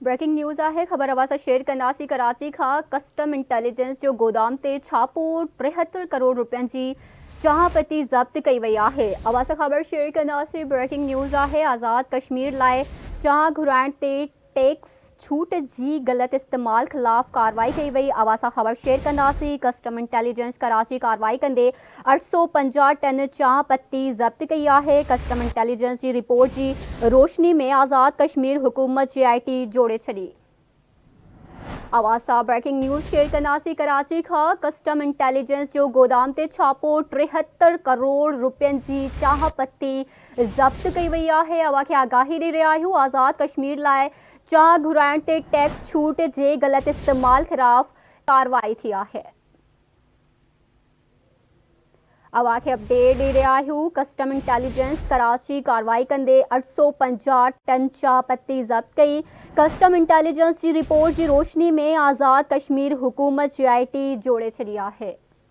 Breaking news आहे ख़बर अवां शेयर कंदासीं। कराची खां कस्टम इंटेलिजेंस जो गोदाम ते छापो 73 करोड़ रुपयनि जी चाहपती ज़ब्त कई वई आहे। अवां सां ख़बर शेयर कंदासीं। ब्रेकिंग न्यूज़ आहे आज़ाद कश्मीर लाइ चाह घुराइण ते टैक्स छूट जी गलत इस्तेमाल खिलाफ कार्रवाई कई वई। अवां सां ख़बर शेयर कंदासीं। कस्टम इंटेलिजेंस कराची कार्रवाई कंदे 850 टन चाह पत्ती ज़ब्त कई आहे। कस्टम इंटेलिजेंस जी रिपोर्ट जी रोशनी में आज़ाद कश्मीर हुकूमत JIT जोड़े छॾी। अवां सां ब्रेकिंग न्यूज़ शेयर कंदासीं। कराची खां कस्टम इंटेलिजेंस जो गोदाम ते छापो 73 करोड़ रुपयनि जी चाह पत्ती ज़ब्त कई वई आहे। अवां खे आगाही ॾेई रहिया आहियूं। आज़ाद कश्मीर लाइ चाह घुराइण ते टैक्स छूट जे गलत इस्तेमाल खिलाफ कार्रवाई थी आहे। अवां खे अपडेट ॾेई रहिया आहियूं। कस्टम इंटेलिजेंस कराची कार्रवाई कंदे 850 टन चाह पत्ती ज़ब्त कई। कस्टम इंटेलिजेंस जी रिपोर्ट जी रोशनी में आज़ाद कश्मीर हुकूमत JIT जोड़े छॾी आहे।